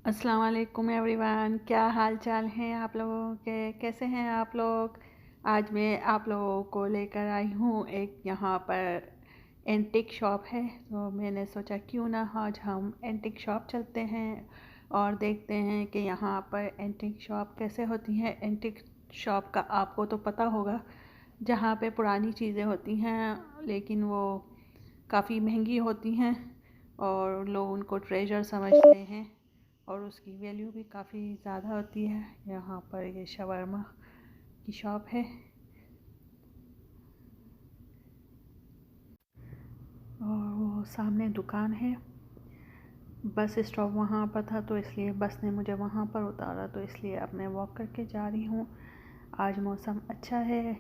अस्सलाम वालेकुम एवरीवन, क्या हाल चाल हैं आप लोगों के? कैसे हैं आप लोग? आज मैं आप लोगों को लेकर आई हूँ एक यहाँ पर एंटिक शॉप है। तो मैंने सोचा क्यों ना आज हम एंटिक शॉप चलते हैं और देखते हैं कि यहाँ पर एंटिक शॉप कैसे होती हैं। एंटिक शॉप का आपको तो पता होगा, जहाँ पे पुरानी चीज़ें होती हैं लेकिन वो काफ़ी महंगी होती हैं और लोग उनको ट्रेजर समझते हैं और उसकी वैल्यू भी काफ़ी ज़्यादा होती है। यहाँ पर ये शवरमा की शॉप है और वो सामने दुकान है। बस स्टॉप वहाँ पर था तो इसलिए बस ने मुझे वहाँ पर उतारा, तो इसलिए अब मैं वॉक करके जा रही हूँ। आज मौसम अच्छा है,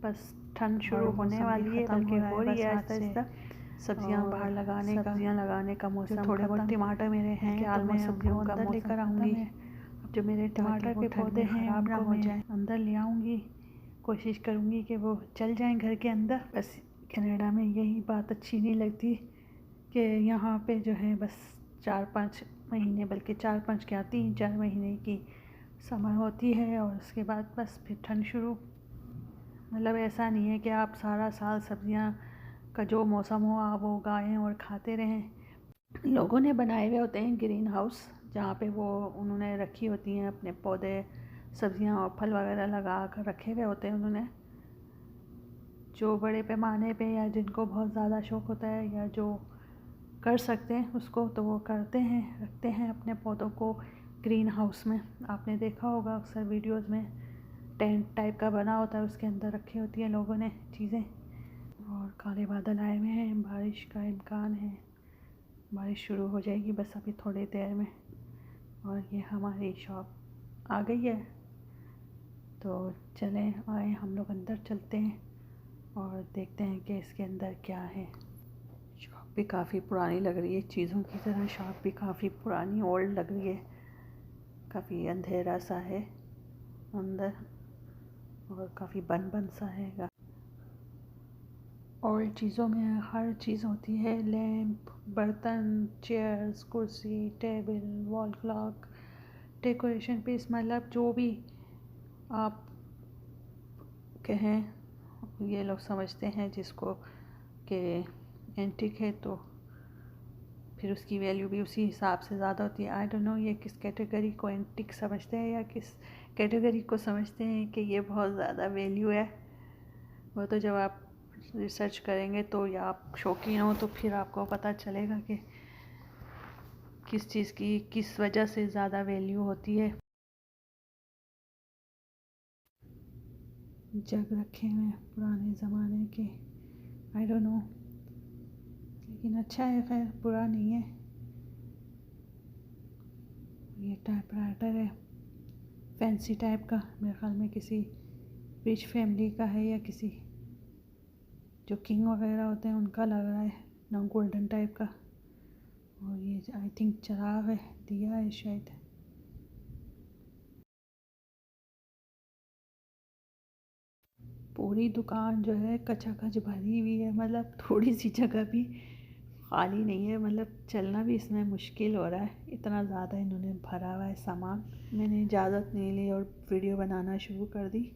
बस ठंड शुरू होने वाली है, बल्कि हो रही है आहिस्ता आहिस्ता। सब्जियाँ बाहर लगाने का सब्जियां लगाने का मौसम थोड़े बहुत खत्म टमाटर मेरे हैं कि तो मैं सब्जियों उनको का अंदर मौसम लेकर खत्म आऊँगी। है, अब जो मेरे ताकि टमाटर वो के ठंड पौधे में हैं ख़राब ना उनको हो मैं जाए। अंदर ले आऊँगी। कोशिश करूँगी कि वो चल जाएं घर के अंदर। बस कनाडा में यही बात अच्छी नहीं लगती कि यहाँ पे जो है बस 4-5 महीने, बल्कि 4-5 क्या 3-4 महीने की समर होती है और उसके बाद बस फिर ठंड शुरू। मतलब ऐसा नहीं है कि आप सारा साल सब्जियां का जो मौसम हो आप वो उगाएं और खाते रहें। लोगों ने बनाए हुए होते हैं ग्रीन हाउस, जहाँ पे वो उन्होंने रखी होती हैं अपने पौधे, सब्जियां और फल वगैरह लगा कर रखे हुए होते हैं उन्होंने। जो बड़े पैमाने पे या जिनको बहुत ज़्यादा शौक़ होता है या जो कर सकते हैं उसको, तो वो करते हैं, रखते हैं अपने पौधों को ग्रीन हाउस में। आपने देखा होगा अक्सर वीडियोज़ में टेंट टाइप का बना होता है, उसके अंदर रखी होती हैं लोगों ने चीज़ें। और काले बादल आए हुए हैं, बारिश का इम्कान है, बारिश शुरू हो जाएगी बस अभी थोड़ी देर में। और ये हमारी शॉप आ गई है, तो चलें आए हम लोग अंदर चलते हैं और देखते हैं कि इसके अंदर क्या है। शॉप भी काफ़ी पुरानी लग रही है, चीज़ों की तरह शॉप भी काफ़ी पुरानी ओल्ड लग रही है। काफ़ी अंधेरा सा है अंदर और काफ़ी बन बन सा है। ओल्ड चीज़ों में हर चीज़ होती है, लैंप, बर्तन, चेयर्स, कुर्सी, table, wall clock, decoration piece, मतलब जो भी आप कहें ये लोग समझते हैं जिसको कि एंटिक है, तो फिर उसकी वैल्यू भी उसी हिसाब से ज़्यादा होती है। आई डोंट नो ये किस कैटेगरी को एंटिक समझते हैं या किस कैटेगरी को समझते हैं कि ये बहुत ज़्यादा वैल्यू है। वो तो जब आप रिसर्च करेंगे तो, या आप शौकीन हो तो फिर आपको पता चलेगा कि किस चीज़ की किस वजह से ज़्यादा वैल्यू होती है। जग रखे हुए हैं पुराने ज़माने के, आई डोंट नो, लेकिन अच्छा है, खैर बुरा नहीं है। ये टाइपराइटर है फैंसी टाइप का, मेरे ख्याल में किसी रिच फैमिली का है या किसी जो किंग वगैरह होते हैं उनका लग रहा है ना, गोल्डन टाइप का। और ये आई थिंक चिराग है, दिया है शायद। पूरी दुकान जो है कचाकच भरी हुई है, मतलब थोड़ी सी जगह भी खाली नहीं है, मतलब चलना भी इसमें मुश्किल हो रहा है, इतना ज़्यादा इन्होंने भरा हुआ है सामान। मैंने इजाज़त नहीं ली और वीडियो बनाना शुरू कर दी।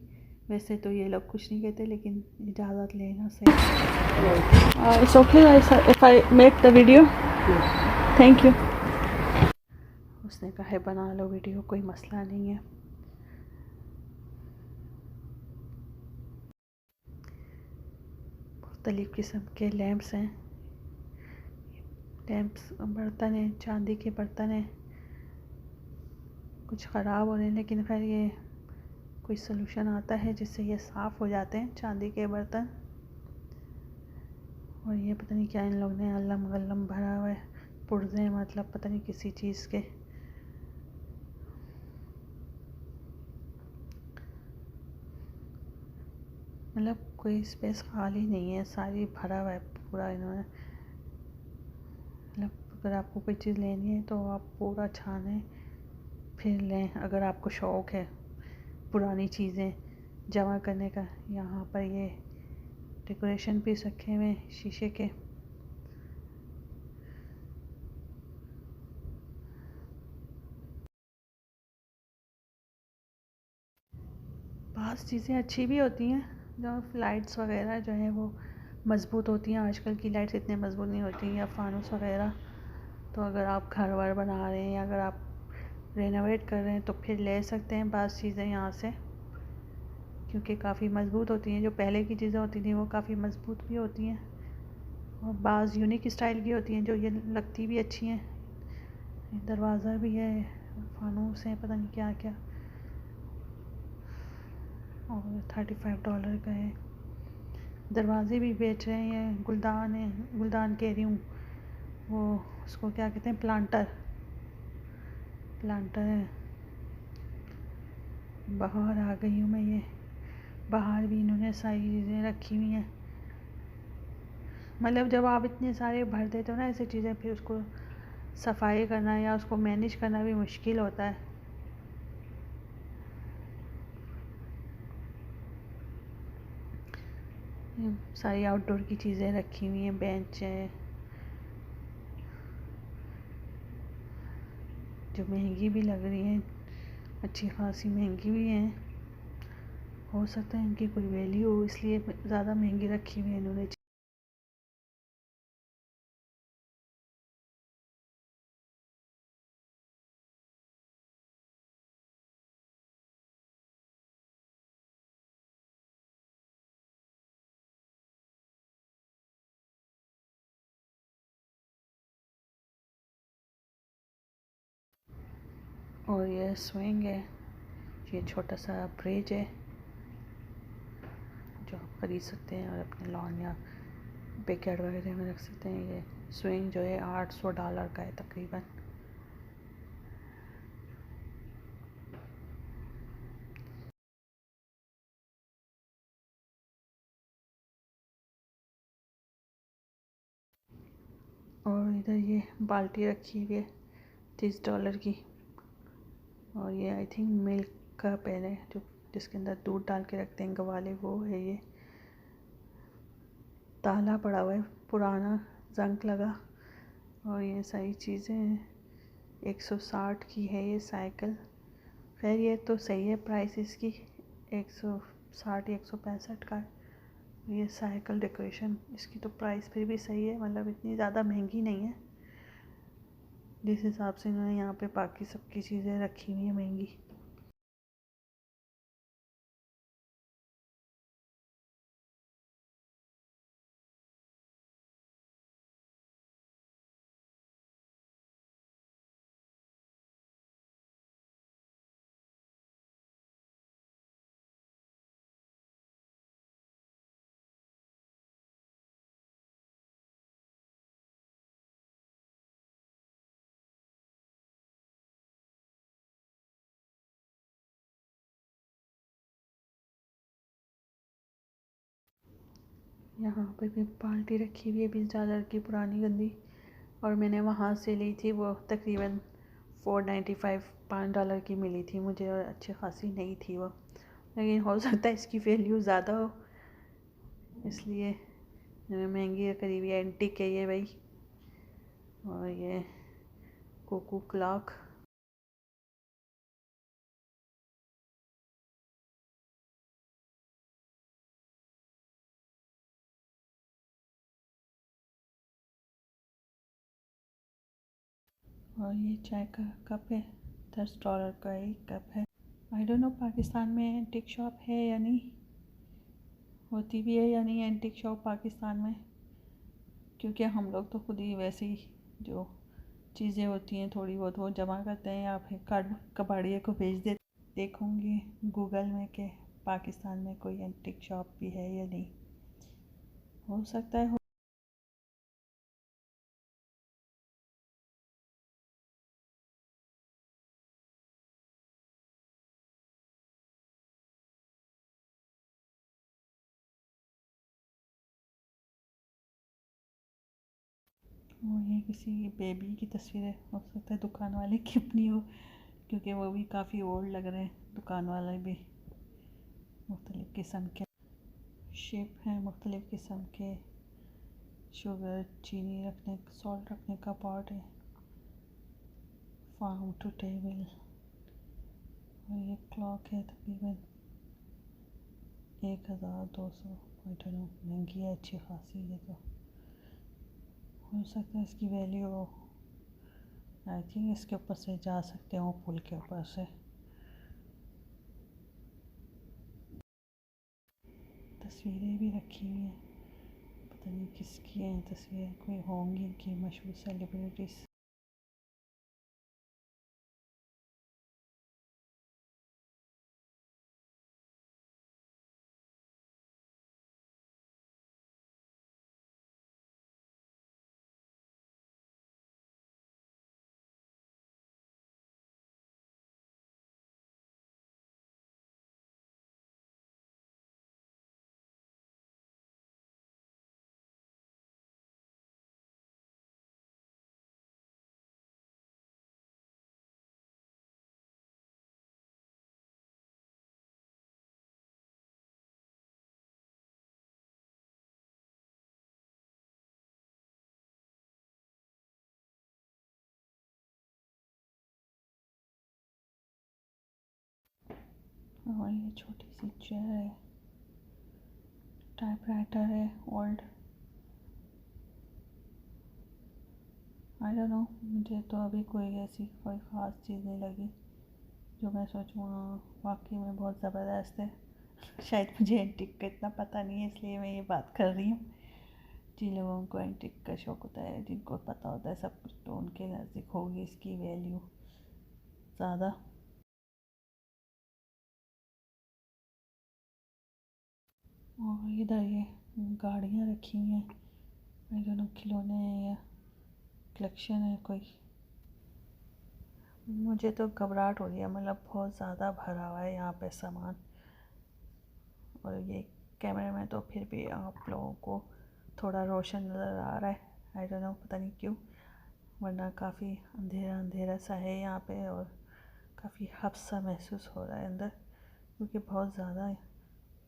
वैसे तो ये लोग कुछ नहीं कहते, लेकिन इजाज़त लेना सही। It's okay if I make the video, thank you. उसने कहा है बना लो वीडियो, कोई मसला नहीं है। मुख्तलिफ़ किस्म के लैंप्स हैं, लैंप्स, बर्तन हैं, चांदी के बर्तन हैं, कुछ ख़राब हो रहे हैं लेकिन खैर ये कोई सलूशन आता है जिससे ये साफ़ हो जाते हैं चांदी के बर्तन। और ये पता नहीं क्या इन लोग ने अल्लम गल्लम भरा हुआ है, पुर्ज़े, मतलब पता नहीं किसी चीज़ के। मतलब कोई स्पेस खाली नहीं है, सारी भरा हुआ है पूरा इन्होंने। मतलब अगर आपको कोई चीज़ लेनी है तो आप पूरा छानें फिर लें, अगर आपको शौक़ है पुरानी चीज़ें जमा करने का। यहाँ पर ये डेकोरेशन पीस रखे हुए हैं शीशे के। बाज़ चीज़ें अच्छी भी होती हैं, जो लाइट्स वगैरह जो है वो मज़बूत होती हैं। आजकल की लाइट्स इतने मज़बूत नहीं होती, या फानूस वगैरह। तो अगर आप घर वर बना रहे हैं या अगर आप रेनोवेट कर रहे हैं तो फिर ले सकते हैं बाज़ चीज़ें यहाँ से, क्योंकि काफ़ी मज़बूत होती हैं। जो पहले की चीज़ें होती थी वो काफ़ी मज़बूत भी होती हैं, और बाज़ यूनिक स्टाइल की होती हैं जो ये लगती भी अच्छी हैं। दरवाज़ा भी है, फानूस है, पता नहीं क्या क्या, और $35 का है। दरवाजे भी बेच रहे हैं, गुलदान है, गुलदान कह रही हूँ, वो उसको क्या कहते हैं, प्लांटर है। बाहर आ गई हूँ मैं, ये बाहर भी इन्होंने सारी चीज़ें रखी हुई हैं। मतलब जब आप इतने सारे भर देते हो ना ऐसी चीज़ें, फिर उसको सफाई करना या उसको मैनेज करना भी मुश्किल होता है। ये सारी आउटडोर की चीज़ें रखी हुई हैं, बेंच है जो महंगी भी लग रही हैं, अच्छी खासी महंगी भी हैं। हो सकता है इनकी कोई वैल्यू हो, इसलिए ज़्यादा महंगी रखी हुई है इन्होंने। और ये स्विंग है, ये छोटा सा फ्रिज है जो आप खरीद सकते हैं और अपने लॉन या बैकयार्ड वगैरह में रख सकते हैं। ये स्विंग जो है $800 का है तकरीबन। और इधर ये बाल्टी रखी हुई है $30 की, और ये आई थिंक मिल्क का पैन है जो जिसके अंदर दूध डाल के रखते हैं गवाले, वो है। ये ताला पड़ा हुआ है, पुराना जंग लगा। और ये सारी चीज़ें हैं। 160 की है ये साइकिल। खैर ये तो सही है प्राइस इसकी, 160 या 165 का है ये साइकिल। डेकोरेशन इसकी तो प्राइस फिर भी सही है, मतलब इतनी ज़्यादा महंगी नहीं है जिस हिसाब से इन्होंने यहाँ पे बाकी सबकी चीज़ें रखी हुई है महंगी। यहाँ पे भी बाल्टी रखी हुई है $20 की, पुरानी गंदी। और मैंने वहाँ से ली थी, वो तकरीबन 495 $5 की मिली थी मुझे, और अच्छी खासी नहीं थी वो, लेकिन हो सकता है इसकी वैल्यू ज़्यादा हो, इसलिए महंगी करीब। ये एंटीक है ये भाई। और ये कोको क्लॉक, और ये चाय का कप है, $10 का एक कप है। आई डोंट नो पाकिस्तान में एंटीक शॉप है या नहीं, होती भी है या नहीं एंटीक शॉप पाकिस्तान में, क्योंकि हम लोग तो खुद ही वैसे ही जो चीज़ें होती हैं थोड़ी बहुत वो जमा करते हैं या फिर कबाड़िए को भेज देते। देखूँगी गूगल में कि पाकिस्तान में कोई एंटीक शॉप भी है या नहीं, हो सकता है वो। ये किसी बेबी की तस्वीर है, हो सकता है दुकान वाले की अपनी हो, क्योंकि वो भी काफ़ी ओल्ड लग रहे हैं दुकान वाले भी। मुख्तलिफ़ किस्म के शेप हैं, मुख्तलिफ़ किस्म के। शुगर, चीनी रखने, सॉल्ट रखने का पॉट है। फार्म टू टेबल, और ये क्लॉक है तकरीबन 1200, आई डोंट नो, महंगी है अच्छी खासी। ये तो हो सकता है इसकी वैल्यू, आई थिंक इसके ऊपर से जा सकते हो, पुल के ऊपर से। तस्वीरें भी रखी हुई हैं, पता नहीं किसकी हैं तस्वीरें, कोई होंगी इनकी मशहूर सेलिब्रिटीज़। और ये छोटी सी चेयर है, टाइपराइटर है ओल्ड। आई डोंट नो, मुझे तो अभी कोई ऐसी कोई ख़ास चीज़ नहीं लगी जो मैं सोचूँ हाँ वाकई में बहुत ज़बरदस्त है। शायद मुझे एंटिक का इतना पता नहीं है, इसलिए मैं ये बात कर रही हूँ। जिन लोगों को एंटिक का शौक़ होता है, जिनको पता होता है सब कुछ, तो उनके नज़दीक होगी इसकी वैल्यू ज़्यादा। और इधर ये गाड़ियाँ रखी हुई हैं, आई डोंट नो खिलौने हैं या कलेक्शन है कोई। मुझे तो घबराहट हो रही है, मतलब बहुत ज़्यादा भरा हुआ है यहाँ पे सामान। और ये कैमरे में तो फिर भी आप लोगों को थोड़ा रोशन नज़र आ रहा है, आई डोंट नो पता नहीं क्यों, वरना काफ़ी अंधेरा अंधेरा सा है यहाँ पे। और काफ़ी हब्स सा महसूस हो रहा है अंदर, क्योंकि बहुत ज़्यादा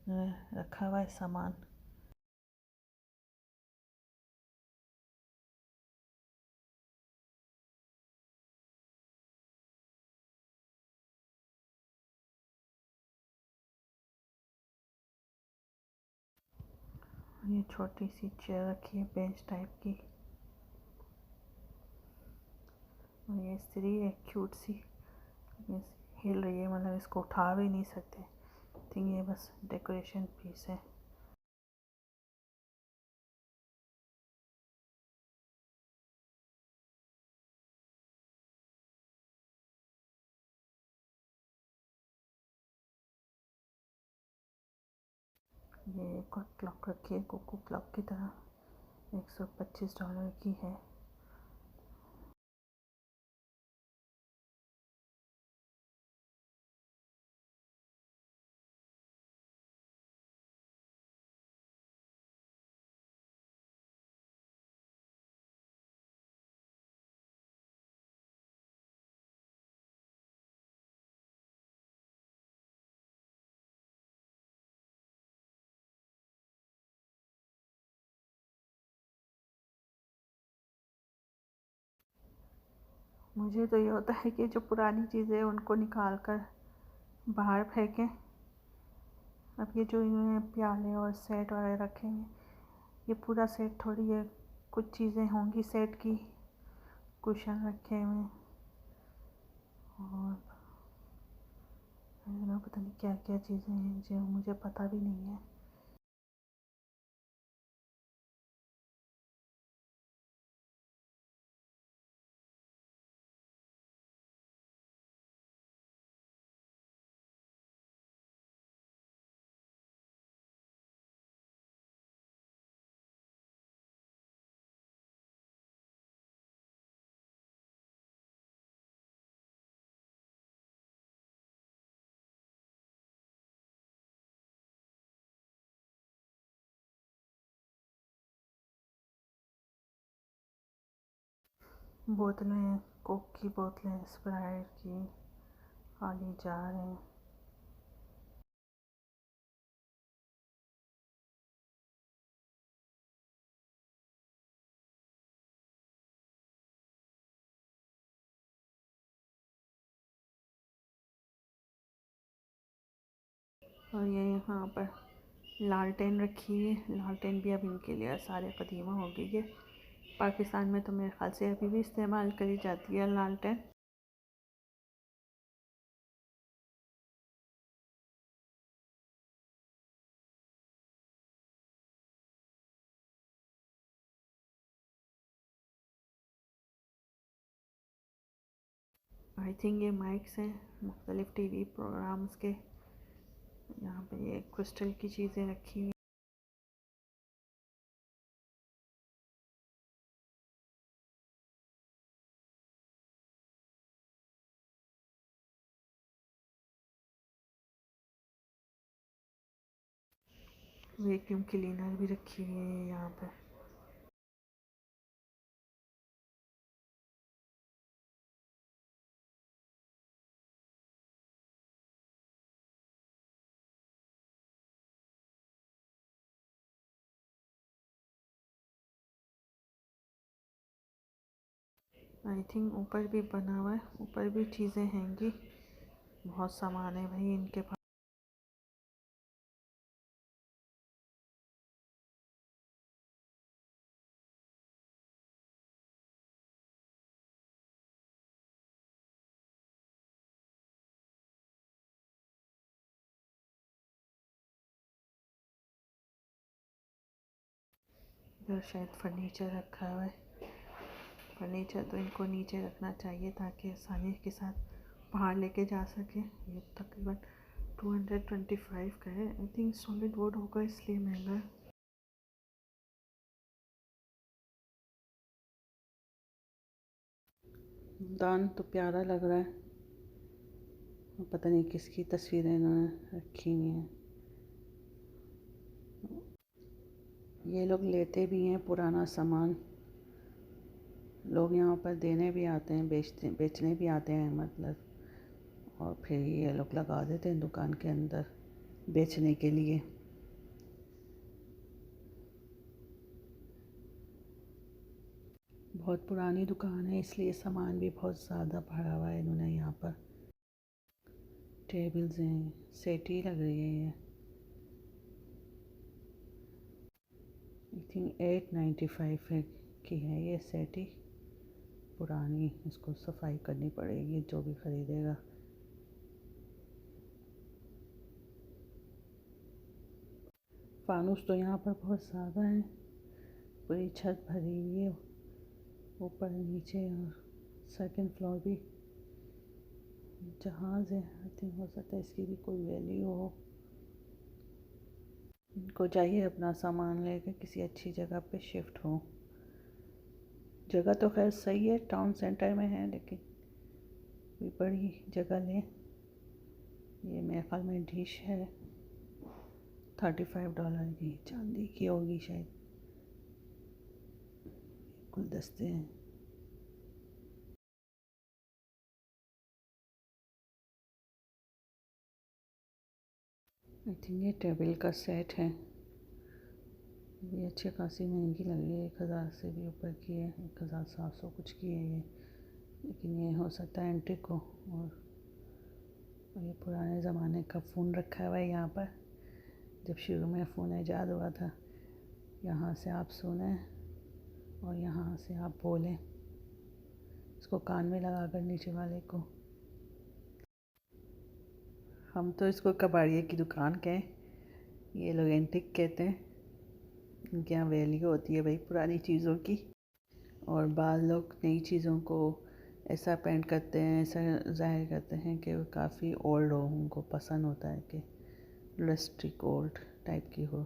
रखा हुआ है सामान। ये छोटी सी चेयर रखी है बेंच टाइप की, और ये स्त्री है क्यूट सी, ये हिल रही है, मतलब इसको उठा भी नहीं सकते। थिंक ये बस डेकोरेशन पीस है। ये एक और क्लॉक रखी है कोको क्लॉक की तरह, $125 की है। मुझे तो ये होता है कि जो पुरानी चीज़ें हैं उनको निकाल कर बाहर फेंकें। अब ये जो ये प्याले और सेट वगैरह रखे हैं, ये पूरा सेट थोड़ी है, कुछ चीज़ें होंगी सेट की। कुशन रखे हुए हैं और पता नहीं क्या क्या चीज़ें हैं जो मुझे पता भी नहीं है। बोतलें, कोक की बोतलें, स्प्राइट की खाली जा रहे हैं। और ये यहाँ पर लालटेन रखी है। लालटेन भी अब इनके लिए सारे कदीमा हो गई है। पाकिस्तान में तो मेरे ख्याल से अभी भी इस्तेमाल करी जाती है लालटेन। आई थिंक ये माइक्स हैं मुख्तलिफ़ टीवी प्रोग्राम्स के। यहाँ पे ये क्रिस्टल की चीज़ें रखी हुई। वैक्यूम क्लीनर भी रखी हुई है यहाँ पे। आई थिंक ऊपर भी बना हुआ है, ऊपर भी चीज़ें हैंगी। बहुत सामान है भाई इनके पास। इधर शायद फर्नीचर रखा हुआ है। फर्नीचर तो इनको नीचे रखना चाहिए ताकि आसानी के साथ बाहर लेके जा सके। ये तकरीबन 225 का है। आई थिंक सॉलिड वुड होगा इसलिए महंगा है। दान तो प्यारा लग रहा है। पता नहीं किसकी तस्वीरें इन्होंने रखी हुई हैं। ये लोग लेते भी हैं पुराना सामान। लोग यहाँ पर देने भी आते हैं, बेचने भी आते हैं मतलब। और फिर ये लोग लगा देते हैं दुकान के अंदर बेचने के लिए। बहुत पुरानी दुकान है इसलिए सामान भी बहुत ज़्यादा भरा हुआ है इन्होंने यहाँ पर। टेबल्स हैं, सेटी लग रही है ये। आई थिंक 895 है की है ये सेटी। पुरानी, इसको सफाई करनी पड़ेगी जो भी ख़रीदेगा। फानूस तो यहाँ पर बहुत ज़्यादा है। पूरी छत भरी हुई है, ऊपर नीचे और सेकंड फ्लोर भी। जहाज़ है, आई थिंक हो सकता है इसकी भी कोई वैल्यू हो। इनको चाहिए अपना सामान लेकर किसी अच्छी जगह पे शिफ्ट हो। जगह तो खैर सही है, टाउन सेंटर में है, लेकिन कोई बड़ी जगह लें। ये मेरे ख्याल में डिश है $35 की, चांदी की होगी शायद। गुलदस्ते हैं। आई थिंक ये टेबल का सेट है। ये अच्छी खासी महंगी लग रही है, 1000 से भी ऊपर की है, 1700 कुछ की है ये। लेकिन ये हो सकता है एंटिक हो। और ये पुराने ज़माने का फ़ोन रखा हुआ है यहाँ पर। जब शुरू में फ़ोन ईजाद हुआ था, यहाँ से आप सुने और यहाँ से आप बोलें। इसको कान में लगा कर नीचे वाले को। हम तो इसको कबाड़िए की दुकान कहें, ये लोग एंटिक कहते हैं। इनके यहाँ वैल्यू होती है भाई पुरानी चीज़ों की। और बाज़ लोग नई चीज़ों को ऐसा पेंट करते हैं, ऐसा ज़ाहिर करते हैं कि वो काफ़ी ओल्ड हो, उनको पसंद होता है कि रस्टिक ओल्ड टाइप की हो।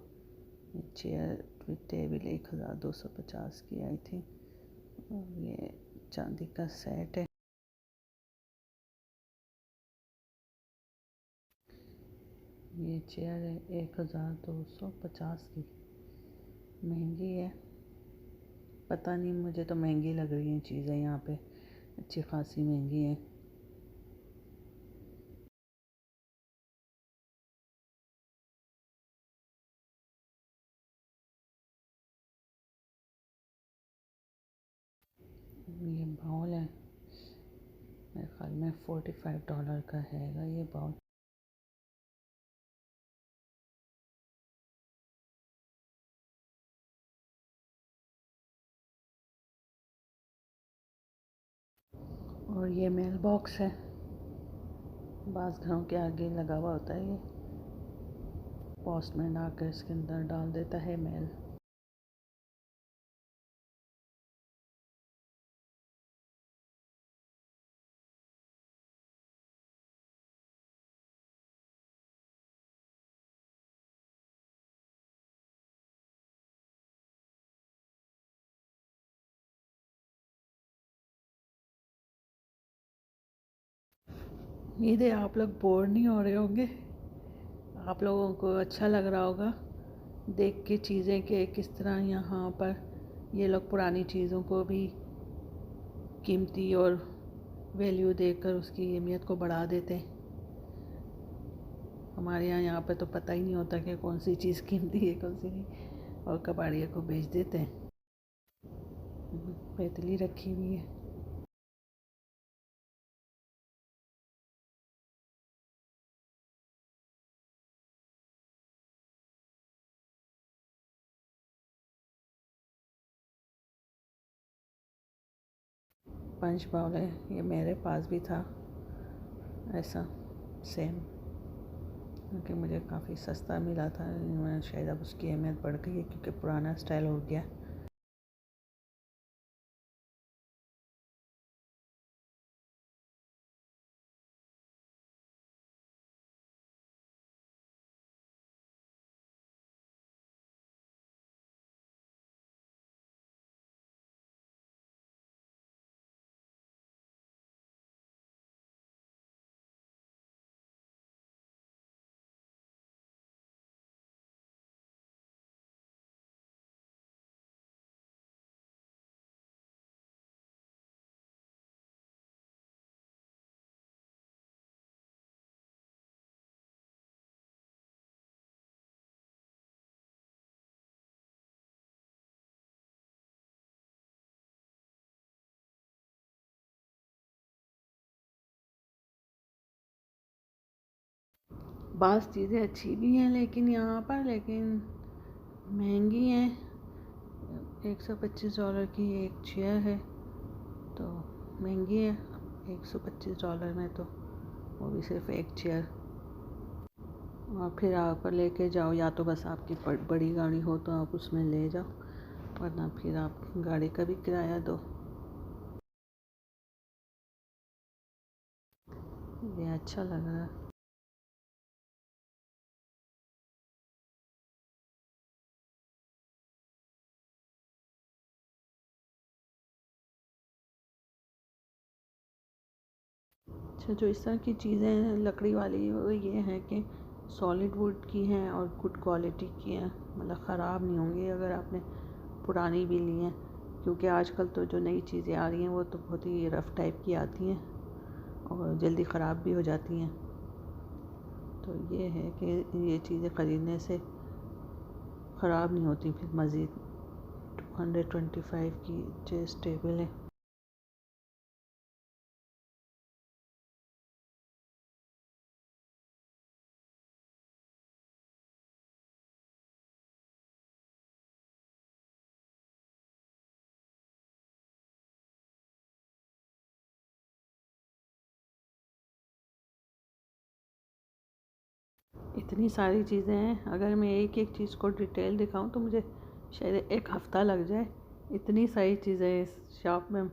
चेयर विद टेबल 1250 की आई थी। और ये चांदी का सेट है। ये चेयर है 1250 की। महंगी है, पता नहीं, मुझे तो महंगी लग रही हैं चीज़ें यहाँ पे, अच्छी खासी महंगी है। ये बाउल है, मेरे ख्याल में $45 का हैगा ये बाउल। और ये मेल बॉक्स है, बास घरों के आगे लगा हुआ होता है। ये पोस्टमैन आकर इसके अंदर डाल देता है मेल। उम्मीद है आप लोग बोर नहीं हो रहे होंगे, आप लोगों को अच्छा लग रहा होगा देख के चीज़ें कि किस तरह यहाँ पर ये लोग पुरानी चीज़ों को भी कीमती और वैल्यू देकर उसकी अहमियत को बढ़ा देते हैं। हमारे यहाँ पे तो पता ही नहीं होता कि कौन सी चीज़ कीमती है कौन सी नहीं, और कबाड़िया को बेच देते हैं। पेतली रखी हुई है। पंच बाउल है, ये मेरे पास भी था ऐसा सेम, क्योंकि मुझे काफ़ी सस्ता मिला था। शायद अब उसकी अहमियत बढ़ गई है क्योंकि पुराना स्टाइल हो गया। बास चीज़ें अच्छी भी हैं लेकिन यहाँ पर महंगी हैं। $125 की एक चेयर है तो महंगी है। $125 में तो वो भी सिर्फ एक चेयर। और फिर आप लेके जाओ, या तो बस आपकी बड़ी गाड़ी हो तो आप उसमें ले जाओ, वरना फिर आप गाड़ी का भी किराया दो। ये अच्छा लग रहा है। अच्छा, जो इस तरह की चीज़ें हैं लकड़ी वाली, वो ये है कि सॉलिड वुड की हैं और गुड क्वालिटी की हैं, मतलब ख़राब नहीं होंगी अगर आपने पुरानी भी ली हैं। क्योंकि आजकल तो जो नई चीज़ें आ रही हैं वो तो बहुत ही रफ़ टाइप की आती हैं और जल्दी ख़राब भी हो जाती हैं। तो ये है कि ये चीज़ें ख़रीदने से ख़राब नहीं होती। फिर मज़ीद 225 की चेस्ट टेबल है। इतनी सारी चीज़ें हैं, अगर मैं एक एक चीज़ को डिटेल दिखाऊं तो मुझे शायद एक हफ़्ता लग जाए। इतनी सारी चीज़ें इस शॉप में।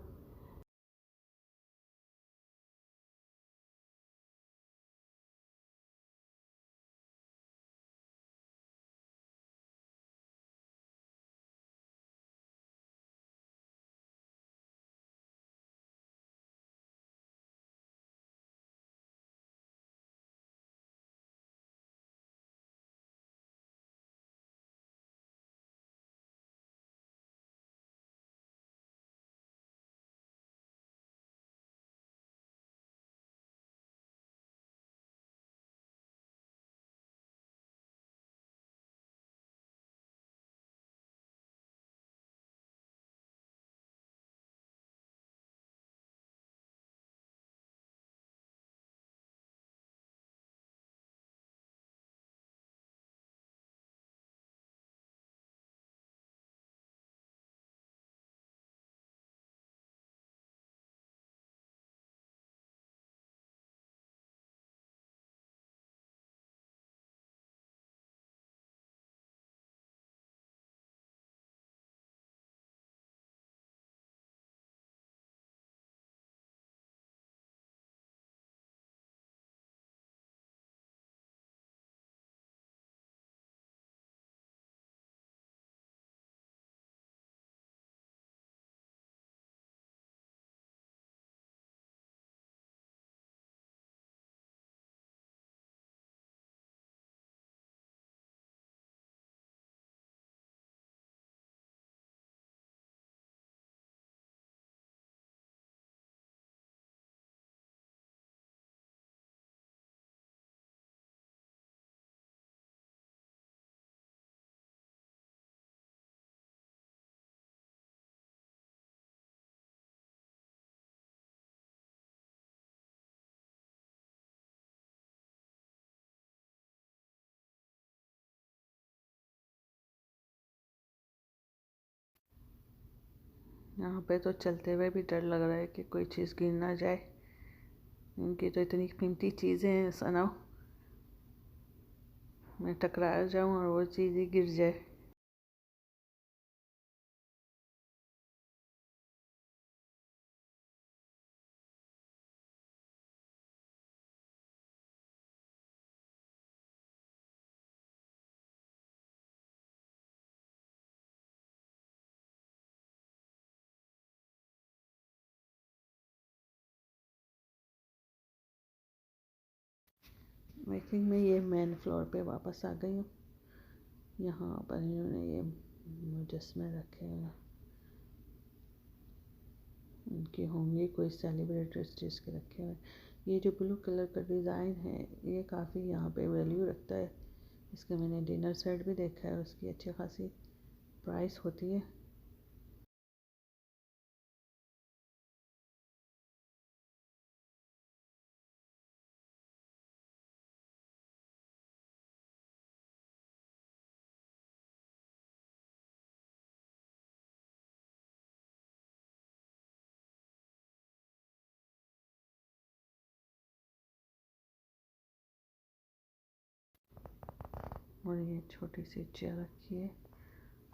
यहाँ पे तो चलते हुए भी डर लग रहा है कि कोई चीज़ गिर ना जाए। इनकी तो इतनी कीमती चीज़ें हैं, सना मैं टकरा जाऊँ और वो चीज़ ही गिर जाए। मेकिंग में ये मेन फ्लोर पे वापस आ गई हूँ। यहाँ पर इन्होंने ये मुजस्मे रखे हैं, इनके होंगे कोई सेलिब्रिटी चीज़ के रखे हुए। ये जो ब्लू कलर का डिज़ाइन है ये काफ़ी यहाँ पे वैल्यू रखता है। इसका मैंने डिनर सेट भी देखा है, उसकी अच्छी खासी प्राइस होती है। और ये छोटी सी चेयर रखी है,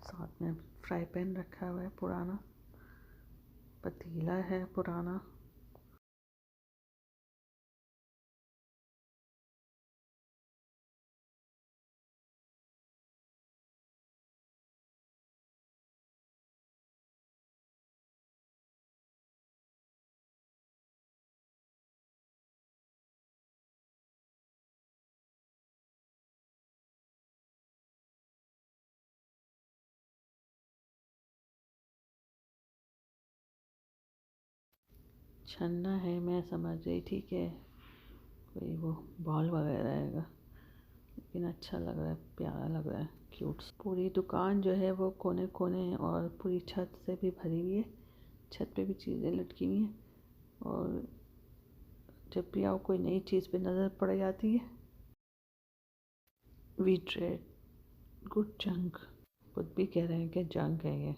साथ में फ्राई पैन रखा हुआ है, पुराना पतीला है पुराना। छन्ना है, मैं समझ रही थी कि कोई वो बॉल वगैरह आएगा, लेकिन अच्छा लग रहा है, प्यारा लग रहा है, क्यूट। पूरी दुकान जो है वो कोने कोने और पूरी छत से भी भरी हुई है। छत पे भी चीज़ें लटकी हुई हैं और जब भी आओ कोई नई चीज़ पे नज़र पड़ जाती है। वी ट्रेड गुड जंक, खुद भी कह रहे हैं कि जंक है ये।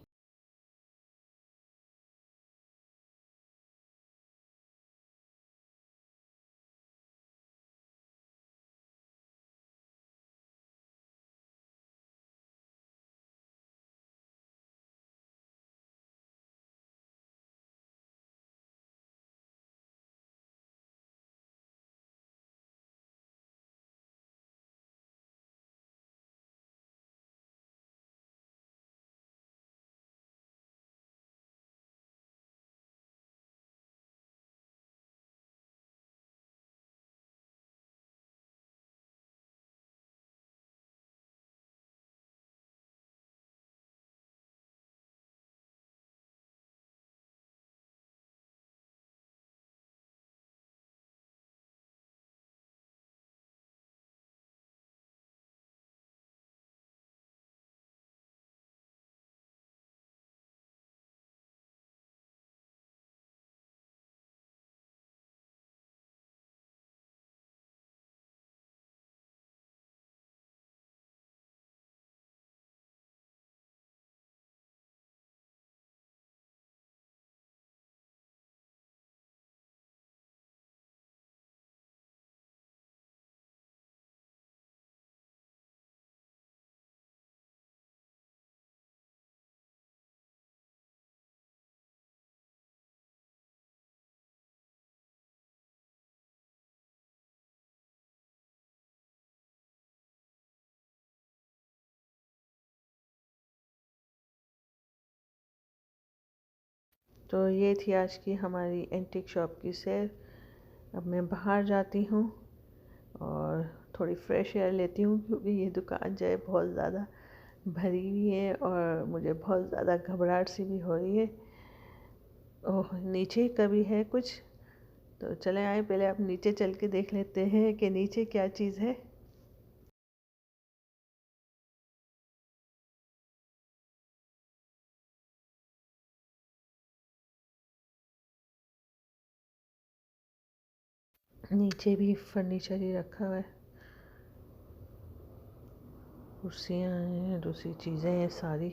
तो ये थी आज की हमारी एंटीक शॉप की सैर। अब मैं बाहर जाती हूँ और थोड़ी फ्रेश एयर लेती हूँ, क्योंकि ये दुकान जो है बहुत ज़्यादा भरी हुई है और मुझे बहुत ज़्यादा घबराहट सी भी हो रही है। ओह, नीचे कभी है कुछ, तो चले आए पहले आप नीचे चल के देख लेते हैं कि नीचे क्या चीज़ है। नीचे भी फर्नीचर ही रखा हुआ है, कुर्सियाँ हैं, दूसरी चीज़ें हैं सारी।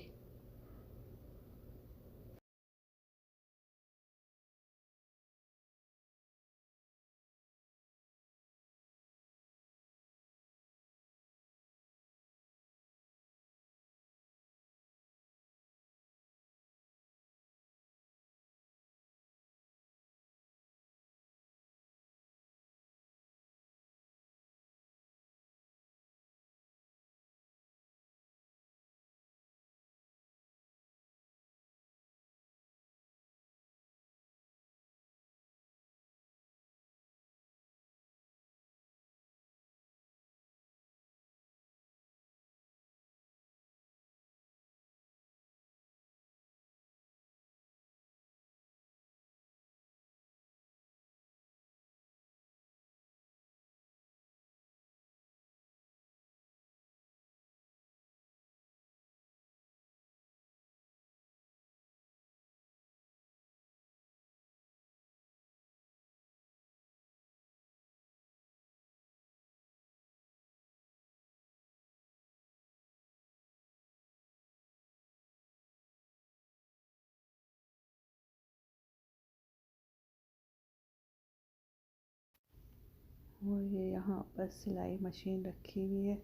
और ये यहाँ पर सिलाई मशीन रखी हुई है।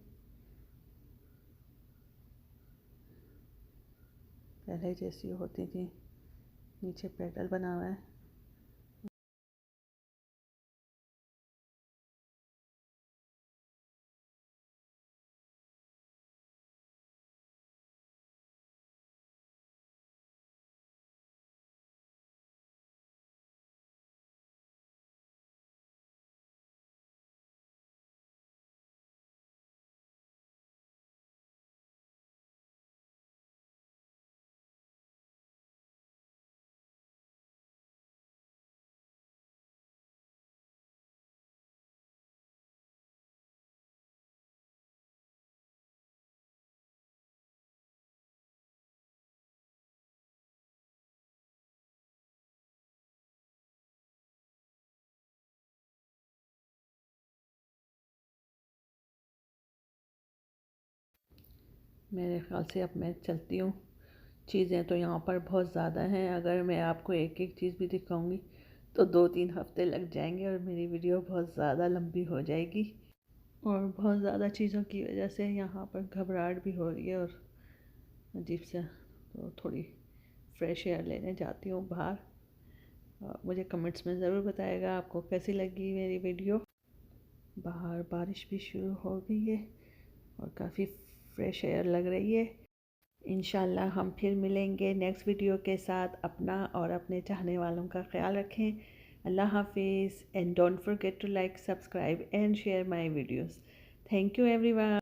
पहले जैसी होती थी, नीचे पेडल बना हुआ है। मेरे ख्याल से अब मैं चलती हूँ। चीज़ें तो यहाँ पर बहुत ज़्यादा हैं, अगर मैं आपको एक एक चीज़ भी दिखाऊंगी तो 2-3 हफ्ते लग जाएंगे और मेरी वीडियो बहुत ज़्यादा लंबी हो जाएगी। और बहुत ज़्यादा चीज़ों की वजह से यहाँ पर घबराहट भी हो रही है और अजीब सा, तो थोड़ी फ्रेश एयर लेने जाती हूँ बाहर। मुझे कमेंट्स में ज़रूर बताएगा आपको कैसी लगी मेरी वीडियो। बाहर बारिश भी शुरू हो गई है और काफ़ी फ्रेश एयर लग रही है। इंशाल्लाह हम फिर मिलेंगे नेक्स्ट वीडियो के साथ। अपना और अपने चाहने वालों का ख्याल रखें। अल्लाह हाफिज़ and don't forget to like, subscribe and share my videos. Thank you everyone.